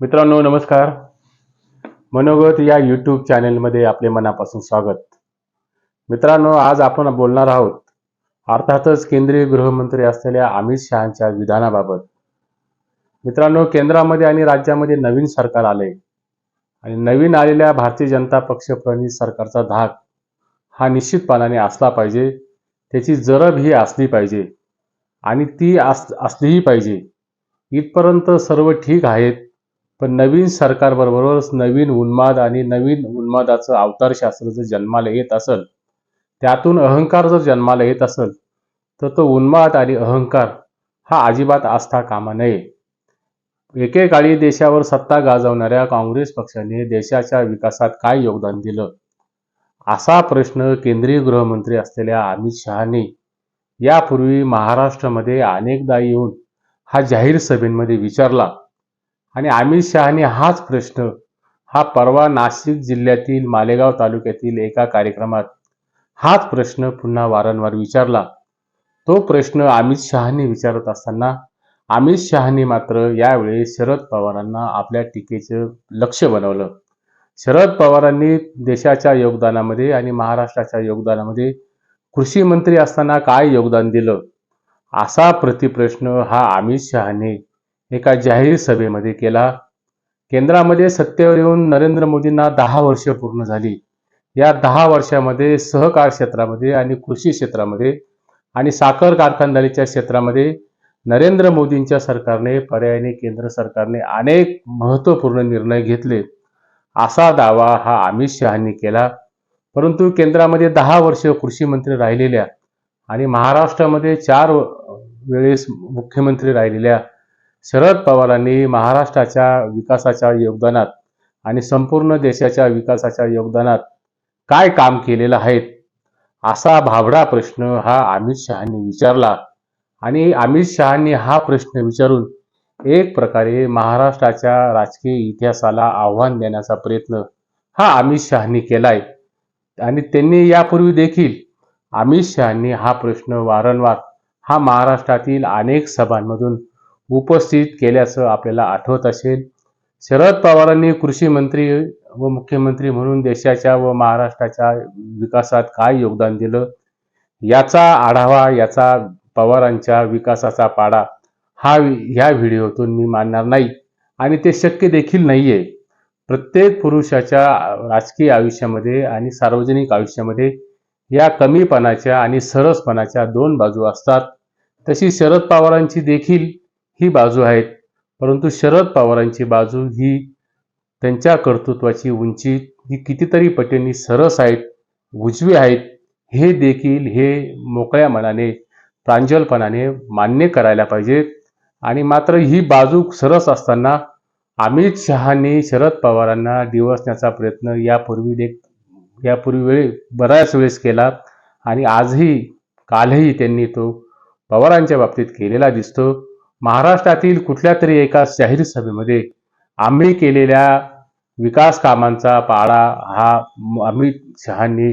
मित्रांनो नमस्कार. मनोगत या यूट्यूब चॅनलमध्ये आपले मनापासून स्वागत. मित्रांनो, आज आपण बोलणार आहोत अर्थातच केंद्रीय गृहमंत्री असलेल्या अमित शहांच्या विधानाबाबत. मित्रांनो, केंद्रामध्ये आणि राज्यामध्ये नवीन सरकार आले आणि नवीन आलेल्या भारतीय जनता पक्ष प्रणित सरकारचा धाक हा निश्चितपणाने असला पाहिजे. त्याची जरब ही असली पाहिजे आणि ती असलीही पाहिजे. इथपर्यंत सर्व ठीक आहेत, पण नवीन सरकारबरोबरच नवीन उन्माद आणि नवीन उन्मादाचं अवतारशास्त्र जर जन्माला येत असेल, त्यातून अहंकार जर जन्माला येत असेल, तर तो उन्माद आणि अहंकार हा अजिबात असता कामा नये. एकेकाळी देशावर सत्ता गाजवणाऱ्या काँग्रेस पक्षाने देशाच्या विकासात काय योगदान दिलं, असा प्रश्न केंद्रीय गृहमंत्री असलेल्या अमित शहानी यापूर्वी महाराष्ट्रामध्ये अनेकदा येऊन हा जाहीर सभेमध्ये विचारला. आणि अमित शहानी हाच प्रश्न हा परवा नाशिक जिल्ह्यातील मालेगाव तालुक्यातील एका कार्यक्रमात हाच प्रश्न पुन्हा वारंवार विचारला. तो प्रश्न अमित शहानी विचारत असताना अमित शहानी मात्र यावेळी शरद पवारांना आपल्या टीकेचं लक्ष बनवलं. शरद पवारांनी देशाच्या योगदानामध्ये आणि महाराष्ट्राच्या योगदानामध्ये कृषी मंत्री असताना काय योगदान दिलं, असा प्रतिप्रश्न हा अमित शहानी एका जाहीर सभेमध्ये केला. केंद्रामध्ये सत्तेवर येऊन नरेंद्र मोदींना 10 वर्ष पूर्ण झाली. या 10 वर्षामध्ये सहकार क्षेत्रामध्ये आणि कृषी क्षेत्रामध्ये आणि साखर कारखानदारीच्या क्षेत्रामध्ये नरेंद्र मोदींच्या सरकारने पर्यायाने केंद्र सरकारने अनेक महत्त्वपूर्ण निर्णय घेतले, असा दावा हा अमित शहानी केला. परंतु केंद्रामध्ये 10 वर्ष कृषी मंत्री राहिलेल्या आणि महाराष्ट्रामध्ये 4 वेळेस मुख्यमंत्री राहिलेल्या शरद पवारांनी महाराष्ट्राच्या विकासाच्या योगदानात आणि संपूर्ण देशाच्या विकासाच्या योगदानात काय काम केलेलं आहे, असा भाबडा प्रश्न हा अमित शहानी विचारला. आणि अमित शहानी हा प्रश्न विचारून एक प्रकारे महाराष्ट्राच्या राजकीय इतिहासाला आव्हान देण्याचा प्रयत्न हा अमित शहानी केलाय. आणि त्यांनी यापूर्वी देखील अमित शहानी हा प्रश्न वारंवार हा महाराष्ट्रातील अनेक सभांमधून उपस्थित केल्याचं आपल्याला आठवत असेल. शरद पवारांनी कृषी मंत्री व मुख्यमंत्री म्हणून देशाच्या व महाराष्ट्राच्या विकासात काय योगदान दिलं, याचा आढावा, याचा पवारांच्या विकासाचा पाडा हा ह्या व्हिडिओतून मी मांडणार नाही आणि ते शक्य देखील नाहीये. प्रत्येक पुरुषाच्या राजकीय आयुष्यामध्ये आणि सार्वजनिक आयुष्यामध्ये या कमीपणाच्या आणि सरसपणाच्या 2 बाजू असतात. तशी शरद पवारांची देखील ही बाजू आहेत, परंतु शरद पवारांची बाजू ही त्यांच्या कर्तृत्वाची उंची ही कितीतरी पटींनी सरस आहेत, उजवी आहेत, हे देखील हे मोकळ्या मनाने प्रांजलपणाने मान्य करायला पाहिजे. आणि मात्र ही बाजू सरस असताना अमित शहानी शरद पवारांना डिवचण्याचा प्रयत्न यापूर्वी बऱ्याच वेळेस केला आणि आजही कालही त्यांनी तो पवारांच्या बाबतीत केलेला दिसतो. महाराष्ट्रातील कुठल्या तरी एका जाहीर सभेमध्ये आम्ही केलेल्या विकास कामांचा पाडा हा अमित शहानी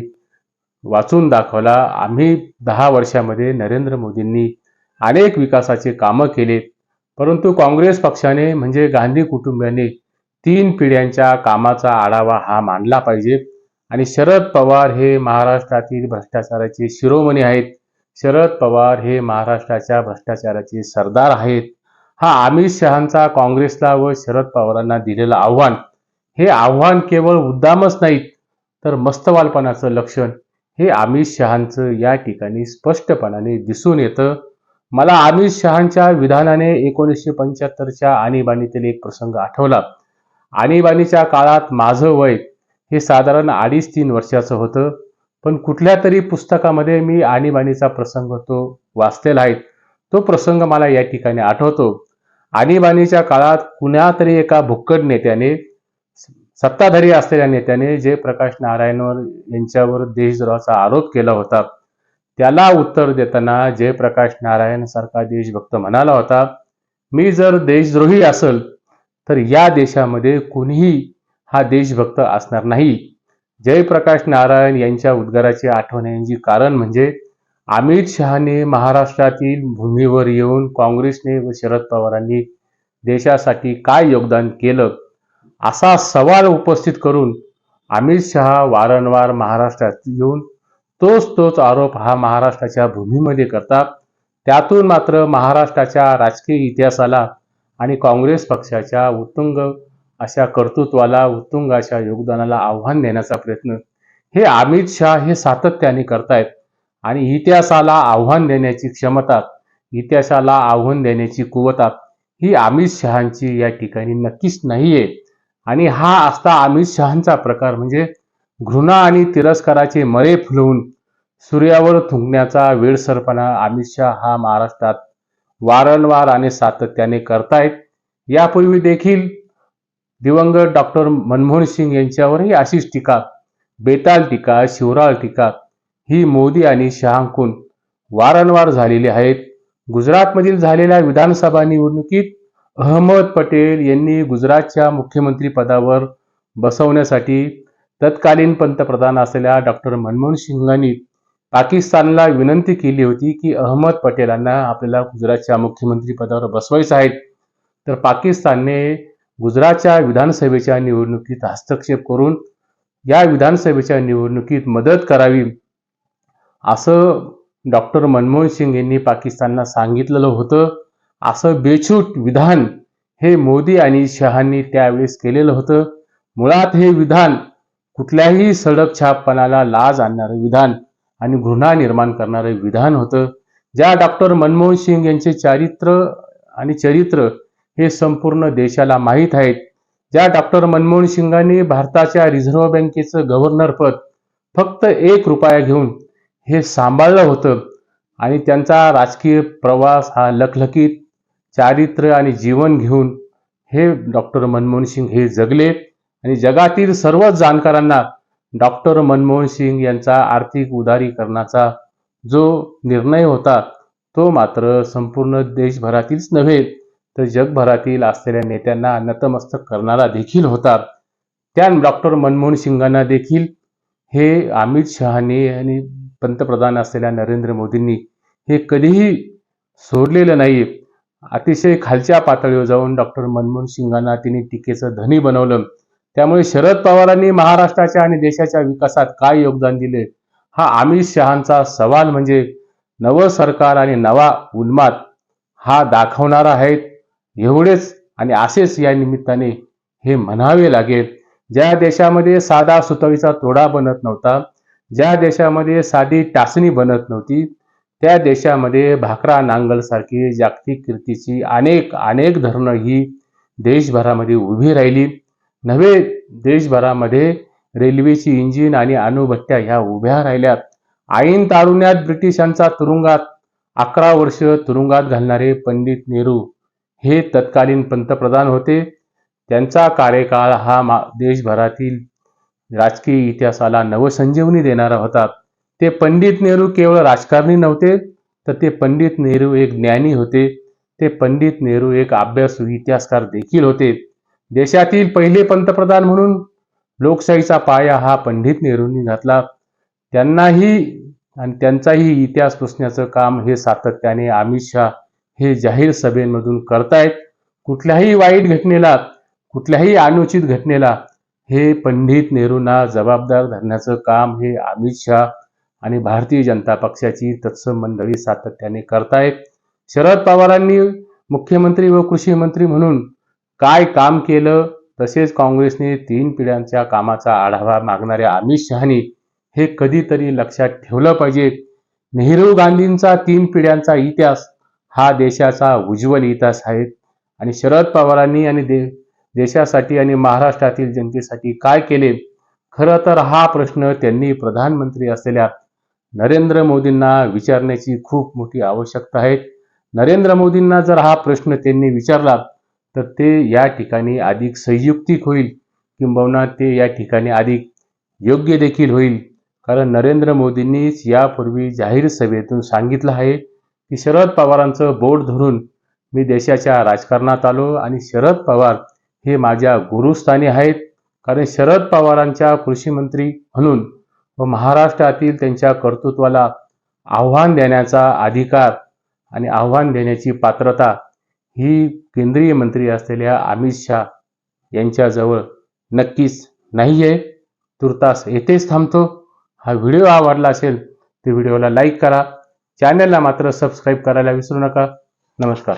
वाचून दाखवला. आम्ही 10 वर्षामध्ये नरेंद्र मोदींनी अनेक विकासाचे कामं केलेत, परंतु काँग्रेस पक्षाने म्हणजे गांधी कुटुंबियांनी 3 पिढ्यांच्या कामाचा आढावा हा मांडला पाहिजे. आणि शरद पवार हे महाराष्ट्रातील भ्रष्टाचाराचे शिरोमणी आहेत. शरद पवार हे महाराष्ट्राच्या भ्रष्टाचाराचे सरदार आहेत. हा अमित शहांचा काँग्रेसला व शरद पवारांना दिलेलं आव्हान, हे आव्हान केवळ उद्दामच नाहीत तर मस्तवालपणाचं लक्षण हे अमित शहांचं या ठिकाणी स्पष्टपणाने दिसून येतं. मला अमित शहांच्या विधानाने 1975च्या आणीबाणीतील एक प्रसंग आठवला. आणीबाणीच्या काळात माझं वय हे साधारण 2.5-3 वर्षाचं होतं, पण कुठल्या तरी पुस्तकामध्ये मी आणीबाणीचा प्रसंग तो वाचलेला आहे. तो प्रसंग मला या ठिकाणी आठवतो. आणीबाणीच्या काळात कुण्या तरी एका भुक्कड नेत्याने, सत्ताधारी असलेल्या नेत्याने जयप्रकाश नारायण यांच्यावर देशद्रोहाचा आरोप केला होता. त्याला उत्तर देताना जयप्रकाश नारायण सारखा देशभक्त म्हणाला होता, मी जर देशद्रोही असेल तर या देशामध्ये कुणीही हा देशभक्त असणार नाही. जयप्रकाश नारायण यांच्या उद्गाराची आठवण येण्याचे कारण म्हणजे अमित शहाने महाराष्ट्रातील भूमीवर येऊन काँग्रेसने व शरद पवारांनी देशासाठी काय योगदान केलं, असा सवाल उपस्थित करून अमित शहा वारंवार महाराष्ट्रात येऊन तोच आरोप हा महाराष्ट्राच्या भूमीमध्ये करतात. त्यातून मात्र महाराष्ट्राच्या राजकीय इतिहासाला आणि काँग्रेस पक्षाच्या उत्तुंग अशा कर्तृत्वाला, उत्तुंग अशा योगदानाला आव्हान देण्याचा प्रयत्न हे अमित शहा हे सातत्याने करतायत. आणि इतिहासाला आव्हान देण्याची क्षमता, इतिहासाला आव्हान देण्याची कुवता ही अमित शहांची या ठिकाणी नक्कीच नाहीये. आणि हा असता अमित शहांचा प्रकार म्हणजे घृणा आणि तिरस्काराचे मरे फुलवून सूर्यावर थुंकण्याचा वेडसरपणा अमित शहा हा महाराष्ट्रात वारंवार आणि सातत्याने करतायत. यापूर्वी देखील दिवंगत डॉक्टर मनमोहन सिंग यांच्यावरही अशीच टीका, बेताल टीका, शिवराळ टीका ही मोदी आणि शहांकडून वारंवार झालेली आहेत. गुजरातमधील झालेल्या विधानसभा निवडणुकीत अहमद पटेल यांनी गुजरातच्या मुख्यमंत्री पदावर बसवण्यासाठी तत्कालीन पंतप्रधान असलेल्या डॉक्टर मनमोहन सिंगांनी पाकिस्तानला विनंती केली होती की अहमद पटेलांना आपल्याला गुजरातच्या मुख्यमंत्री पदावर बसवायचं आहे. तर पाकिस्तानने गुजरातच्या विधानसभेच्या निवडणुकीत हस्तक्षेप करून या विधानसभेच्या निवडणुकीत मदत करावी असं डॉक्टर मनमोहन सिंग यांनी पाकिस्तानला सांगितलेलं होतं. असं बेछूट विधान हे मोदी आणि शहांनी त्यावेळेस केलेलं होतं. मुळात हे विधान कुठल्याही सडकछापपणाला लाज आणणारं विधान आणि घृणा निर्माण करणारं विधान होतं. ज्या डॉक्टर मनमोहन सिंग यांचे चरित्र हे संपूर्ण देशाला माहीत आहेत, ज्या डॉक्टर मनमोहन सिंगांनी भारताच्या रिझर्व्ह बँकेचं गव्हर्नरपद फक्त 1 रुपया घेऊन हे सांभाळलं होतं आणि त्यांचा राजकीय प्रवास हा लखलखीत चारित्र्य आणि जीवन घेऊन हे डॉक्टर मनमोहन सिंग हे जगले. आणि जगातील सर्वच जाणकारांना डॉक्टर मनमोहन सिंग यांचा आर्थिक उदारीकरणाचा जो निर्णय होता तो मात्र संपूर्ण देशभरातीलच नव्हे तर जगभरातील असलेल्या नेत्यांना नतमस्तक करणारा देखील होता. त्या डॉक्टर मनमोहन सिंगांना देखील हे अमित शहानी आणि पंतप्रधान असलेल्या नरेंद्र मोदींनी हे कधीही सोडलेलं नाही. अतिशय खालच्या पातळीवर जाऊन डॉक्टर मनमोहन सिंगांना तिने टीकेचं धनी बनवलं. त्यामुळे शरद पवारांनी महाराष्ट्राच्या आणि देशाच्या विकासात काय योगदान दिले हा अमित शहांचा सवाल म्हणजे नवं सरकार आणि नवा उन्माद हा दाखवणारा आहे. एवढेच आणि असेच या निमित्ताने हे म्हणावे लागेल. ज्या देशामध्ये साधा सुतळीचा तोडा बनत नव्हता, ज्या देशामध्ये साधी टाचणी बनत नव्हती, त्या देशामध्ये भाकरा नांगल सारखी जागतिक कीर्तीची अनेक धरणं ही देशभरामध्ये उभी राहिली. नव्हे देशभरामध्ये रेल्वेची इंजिन आणि अणुभट्ट्या ह्या उभ्या राहिल्यात. ऐन तारुण्यात ब्रिटिशांचा तुरुंगात 11 वर्ष तुरुंगात घालणारे पंडित नेहरू हे तत्कालीन पंतप्रधान होते. त्यांचा कार्यकाळ हा देशभरातील राजकीय इतिहासाला नवसंजीवनी देणारा होता. ते पंडित नेहरू केवळ राजकारणी नव्हते तर ते पंडित नेहरू एक ज्ञानी होते. ते पंडित नेहरू एक अभ्यासू इतिहासकार देखील होते. देशातील पहिले पंतप्रधान म्हणून लोकशाहीचा पाया हा पंडित नेहरूंनी घातला. त्यांनाही आणि त्यांचाही इतिहास पुसण्याचं काम हे सातत्याने अमित शहा हे जाहीर सभेमधून करतायत. कुठल्याही वाईट घटनेला, कुठल्याही अनुचित घटनेला हे पंडित नेहरूंना जबाबदार धरण्याचं काम हे अमित शहा आणि भारतीय जनता पक्षाची तत्सम मंडळी सातत्याने करतायत. शरद पवारांनी मुख्यमंत्री व कृषी मंत्री म्हणून काय काम केलं, तसेच काँग्रेसने 3 पिढ्यांच्या कामाचा आढावा मागणाऱ्या अमित शहानी हे कधीतरी लक्षात ठेवलं पाहिजे. नेहरू गांधींचा 3 पिढ्यांचा इतिहास हा देशाचा उज्ज्वल इतिहास आहे. आणि शरद पवारांनी आणि देशासाठी आणि महाराष्ट्रातील जनतेसाठी काय केले, खरं तर हा प्रश्न त्यांनी प्रधानमंत्री असलेल्या नरेंद्र मोदींना विचारण्याची खूप मोठी आवश्यकता आहे. नरेंद्र मोदींना जर हा प्रश्न त्यांनी विचारला तर ते या ठिकाणी अधिक संयुक्तिक होईल, किंबहुना ते या ठिकाणी अधिक योग्य देखील होईल. कारण नरेंद्र मोदींनीच यापूर्वी जाहीर सभेतून सांगितलं आहे की शरद पवारांचं बोट धरून मी देशाच्या राजकारणात आलो आणि शरद पवार हे माझ्या गुरुस्थानी आहेत. कारण शरद पवारांच्या कृषी मंत्री म्हणून व महाराष्ट्रातील त्यांच्या कर्तृत्वाला आव्हान देण्याचा अधिकार आणि आव्हान देण्याची पात्रता ही केंद्रीय मंत्री असलेल्या अमित शहा यांच्याजवळ नक्कीच नाही आहे. तुर्तास येथेच थांबतो. हा व्हिडिओ आवडला असेल तर व्हिडिओला लाईक करा. चॅनलला मात्र सबस्क्राईब करायला विसरू नका. नमस्कार.